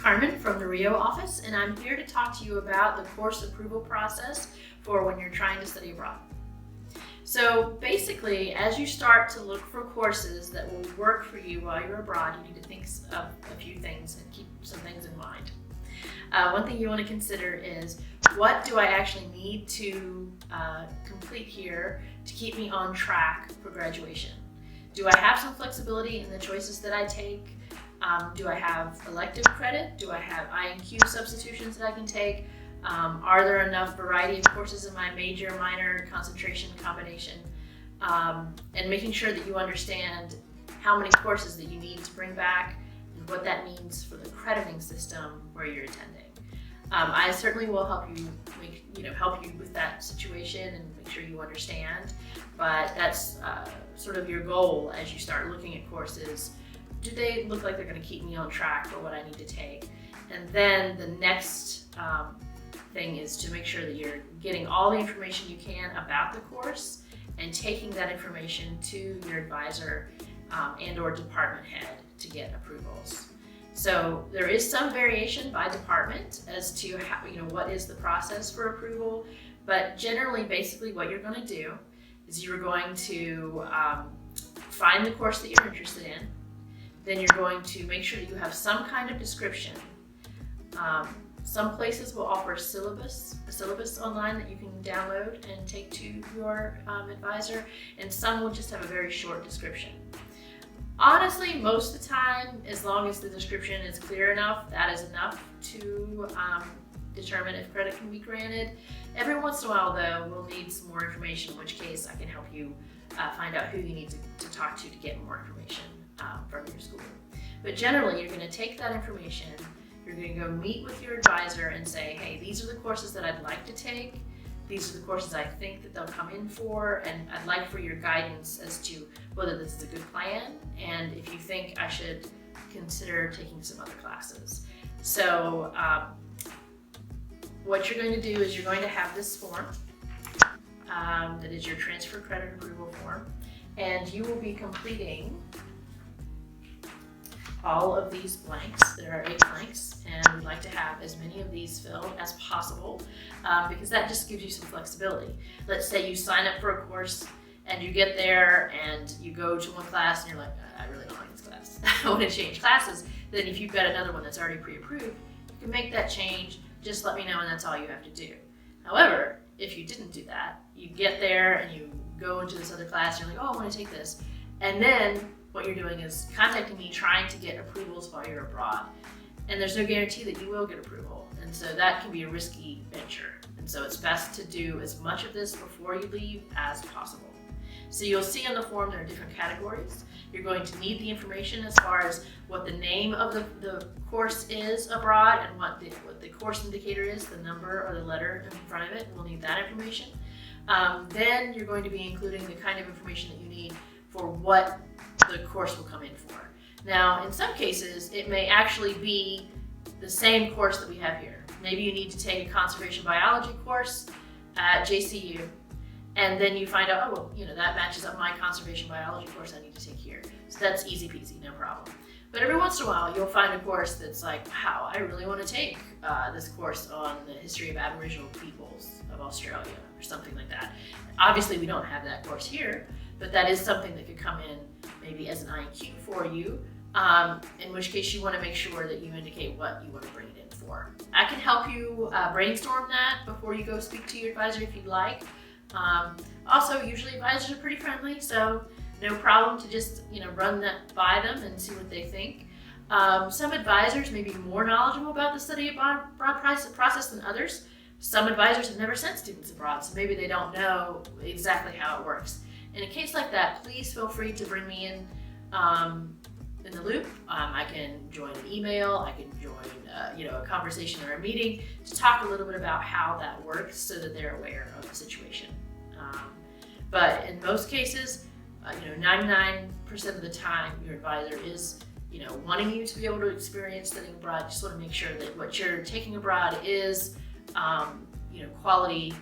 Carmen from the Rio office, and I'm here to talk to you about the course approval process for when you're trying to study abroad. So basically, as you start to look for courses that will work for you while you're abroad, you need to think of a few things and keep some things in mind. One thing you want to consider is, what do I actually need to complete here to keep me on track for graduation? Do I have some flexibility in the choices that I take? Do I have elective credit? Do I have INQ substitutions that I can take? Are there enough variety of courses in my major, minor, concentration, combination? And making sure that you understand how many courses that you need to bring back and what that means for the crediting system where you're attending. I certainly will help you with that situation and make sure you understand, but that's sort of your goal as you start looking at courses. Do they look like they're going to keep me on track for what I need to take? And then the next thing is to make sure that you're getting all the information you can about the course and taking that information to your advisor and or department head to get approvals. So there is some variation by department as to how, what is the process for approval, but generally, basically what you're going to do is you're going to find the course that you're interested in. Then you're going to make sure that you have some kind of description. Some places will offer a syllabus online that you can download and take to your advisor, and some will just have a very short description. Honestly, most of the time, as long as the description is clear enough, that is enough to determine if credit can be granted. Every once in a while, though, we'll need some more information, in which case I can help you find out who you need to talk to get more information from your school. But generally, you're going to take that information, you're going to go meet with your advisor and say, hey, these are the courses that I'd like to take. These are the courses I think that they'll come in for, and I'd like for your guidance as to whether this is a good plan and if you think I should consider taking some other classes. So what you're going to do is you're going to have this form that is your transfer credit approval form, and you will be completing all of these blanks. There are 8 blanks, and we'd like to have as many of these filled as possible because that just gives you some flexibility. Let's say you sign up for a course and you get there and you go to one class and you're like, I really don't like this class. I want to change classes. Then if you've got another one that's already pre-approved, you can make that change. Just let me know, and that's all you have to do. However, if you didn't do that, you get there and you go into this other class and you're like, oh, I want to take this. And then what you're doing is contacting me, trying to get approvals while you're abroad. And there's no guarantee that you will get approval. And so that can be a risky venture. And so it's best to do as much of this before you leave as possible. So you'll see on the form there are different categories. You're going to need the information as far as what the name of the course is abroad and what the course indicator is, the number or the letter in front of it. We'll need that information. Then you're going to be including the kind of information that you need for what the course will come in for. Now, in some cases, it may actually be the same course that we have here. Maybe you need to take a conservation biology course at JCU, and then you find out, oh, well, that matches up my conservation biology course I need to take here. So that's easy peasy, no problem. But every once in a while, you'll find a course that's like, wow, I really want to take this course on the history of Aboriginal peoples of Australia or something like that. Obviously, we don't have that course here, but that is something that could come in maybe as an IQ for you, in which case you want to make sure that you indicate what you want to bring it in for. I can help you brainstorm that before you go speak to your advisor if you'd like. Also, usually advisors are pretty friendly, so no problem to just run that by them and see what they think. Some advisors may be more knowledgeable about the study abroad process than others. Some advisors have never sent students abroad, so maybe they don't know exactly how it works. In a case like that, please feel free to bring me in the loop. I can join an email, I can join a conversation or a meeting to talk a little bit about how that works so that they're aware of the situation. But in most cases, 99% of the time, your advisor is wanting you to be able to experience studying abroad. Just want to make sure that what you're taking abroad is quality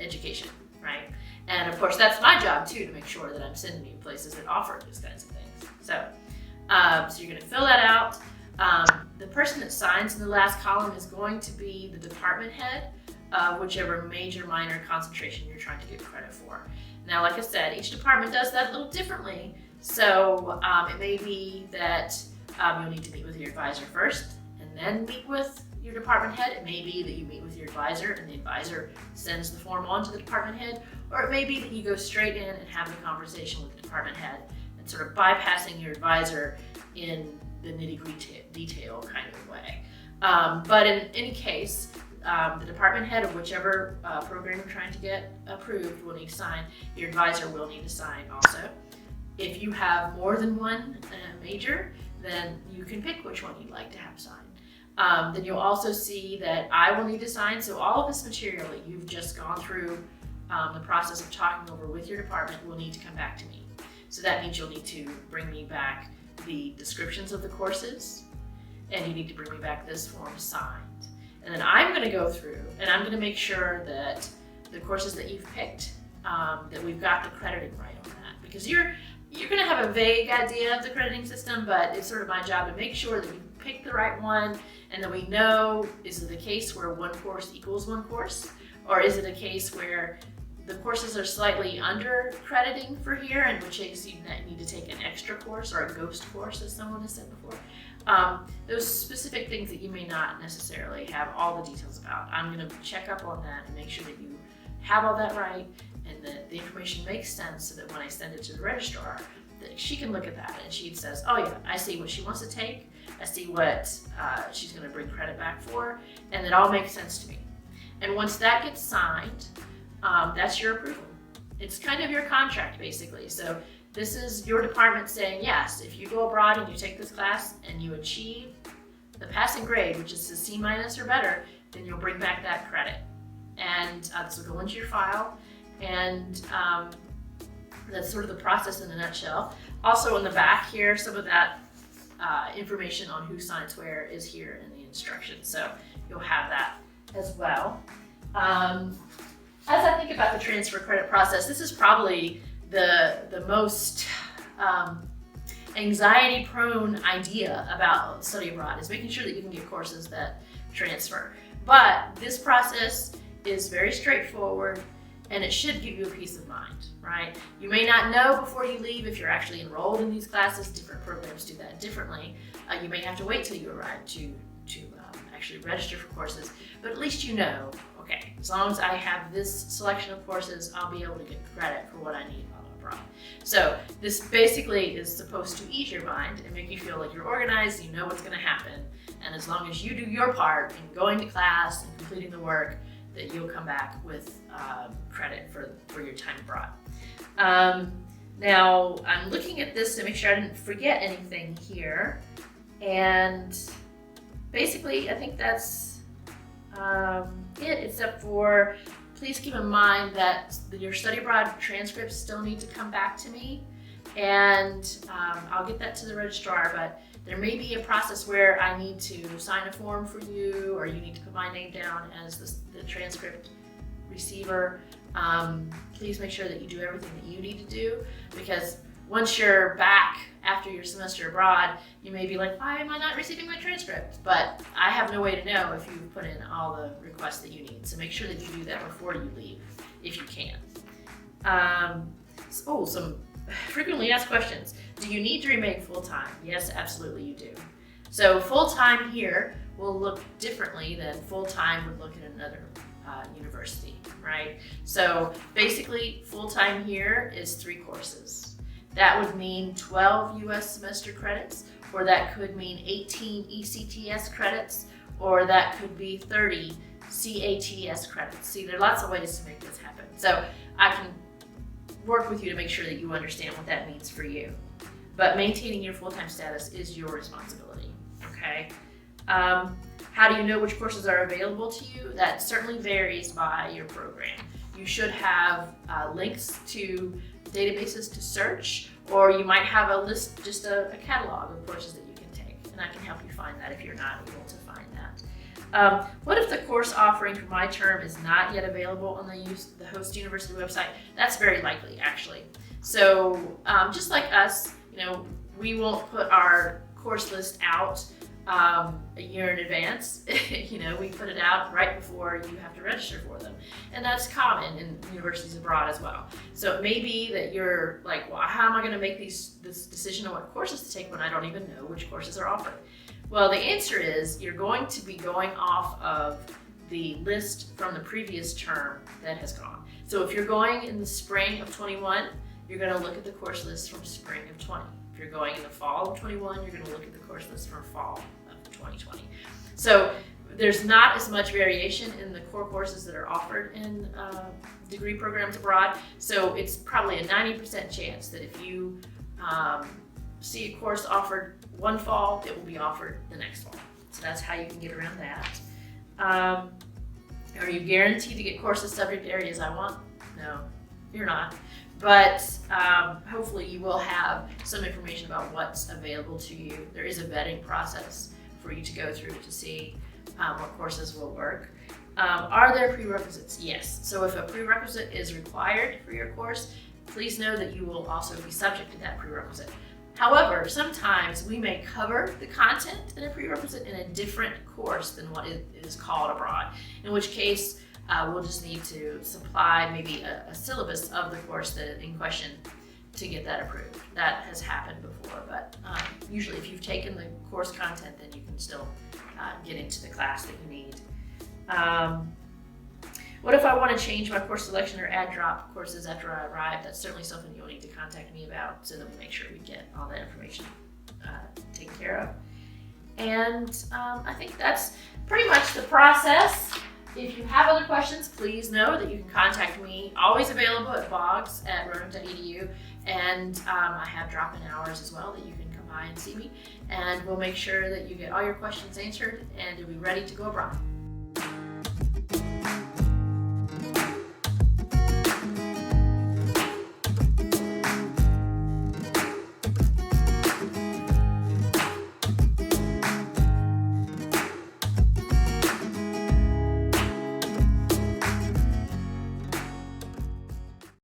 education, right? And of course, that's my job too, to make sure that I'm sending you places that offer those kinds of things. So you're going to fill that out. The person that signs in the last column is going to be the department head of whichever major, minor concentration you're trying to get credit for. Now, like I said, each department does that a little differently. So it may be that you'll need to meet with your advisor first and then meet with your department head. It may be that you meet with your advisor and the advisor sends the form on to the department head, or it may be that you go straight in and have the conversation with the department head and sort of bypassing your advisor in the nitty-gritty detail kind of way. But in any case, the department head of whichever program you're trying to get approved will need to sign. Your advisor will need to sign also. If you have more than one major, then you can pick which one you'd like to have signed. Then you'll also see that I will need to sign. So all of this material that you've just gone through the process of talking over with your department will need to come back to me. So that means you'll need to bring me back the descriptions of the courses, and you need to bring me back this form signed. And then I'm going to go through and I'm going to make sure that the courses that you've picked, that we've got the crediting right on that. Because you're going to have a vague idea of the crediting system, but it's sort of my job to make sure that you pick the right one and that we know, is it a case where one course equals one course? Or is it a case where the courses are slightly under crediting for here, in which case you need to take an extra course or a ghost course, as someone has said before. Those specific things that you may not necessarily have all the details about. I'm going to check up on that and make sure that you have all that right and that the information makes sense, so that when I send it to the registrar, that she can look at that and she says, oh yeah, I see what she wants to take, I see what she's going to bring credit back for, and it all makes sense to me. And once that gets signed, that's your approval. It's kind of your contract, basically. So this is your department saying, yes, if you go abroad and you take this class and you achieve the passing grade, which is a C- or better, then you'll bring back that credit. And this will go into your file. And that's sort of the process in a nutshell. Also in the back here, some of that information on who signs where is here in the instructions. So you'll have that as well. As I think about the transfer credit process, this is probably the most anxiety-prone idea about study abroad, is making sure that you can get courses that transfer. But this process is very straightforward, and it should give you a peace of mind, right? You may not know before you leave if you're actually enrolled in these classes. Different programs do that differently. You may have to wait till you arrive to actually register for courses, but at least you know, okay, as long as I have this selection of courses, I'll be able to get credit for what I need while I'm abroad. So this basically is supposed to ease your mind and make you feel like you're organized, you know what's going to happen, and as long as you do your part in going to class and completing the work, that you'll come back with credit for your time abroad. Now, I'm looking at this to make sure I didn't forget anything here, and basically I think that's it, except for please keep in mind that your study abroad transcripts still need to come back to me, and I'll get that to the registrar, but there may be a process where I need to sign a form for you, or you need to put my name down as the transcript receiver. Please make sure that you do everything that you need to do, because once you're back after your semester abroad, you may be like, why am I not receiving my transcript? But I have no way to know if you've put in all the requests that you need. So make sure that you do that before you leave, if you can. Some frequently asked questions. Do you need to remain full-time? Yes, absolutely you do. So full-time here will look differently than full-time would look at another university, right? So basically full-time here is 3 courses. That would mean 12 US semester credits, or that could mean 18 ECTS credits, or that could be 30 CATS credits. See, there are lots of ways to make this happen. So I can work with you to make sure that you understand what that means for you. But maintaining your full-time status is your responsibility, okay? How do you know which courses are available to you? That certainly varies by your program. You should have links to databases to search, or you might have a list, just a catalog of courses that you can take, and I can help you find that if you're not able to find that. What if the course offering for my term is not yet available on the host university website? That's very likely, actually. So just like us, we won't put our course list out a year in advance. We put it out right before you have to register for them. And that's common in universities abroad as well. So it may be that you're like, well, how am I going to make this decision on what courses to take when I don't even know which courses are offered? Well, the answer is you're going to be going off of the list from the previous term that has gone. So if you're going in the spring of 21, you're going to look at the course list from spring of 20. If you're going in the fall of 21, you're going to look at the course list from fall of 2020. So there's not as much variation in the core courses that are offered in degree programs abroad. So it's probably a 90% chance that if you see a course offered one fall, it will be offered the next fall. So that's how you can get around that. Are you guaranteed to get courses subject areas I want? No, you're not. But hopefully you will have some information about what's available to you. There is a vetting process for you to go through to see what courses will work. Are there prerequisites? Yes. So if a prerequisite is required for your course, please know that you will also be subject to that prerequisite. However, sometimes we may cover the content in a prerequisite in a different course than what it is called abroad, in which case we'll just need to supply maybe a syllabus of the course that in question to get that approved. That has happened before, but usually if you've taken the course content, then you can still get into the class that you need. What if I want to change my course selection or add drop courses after I arrive? That's certainly something you'll need to contact me about so that we make sure we get all that information taken care of. And I think that's pretty much the process. If you have other questions, please know that you can contact me. Always available at boggs@roanoke.edu, and I have drop-in hours as well that you can come by and see me. And we'll make sure that you get all your questions answered and you'll be ready to go abroad.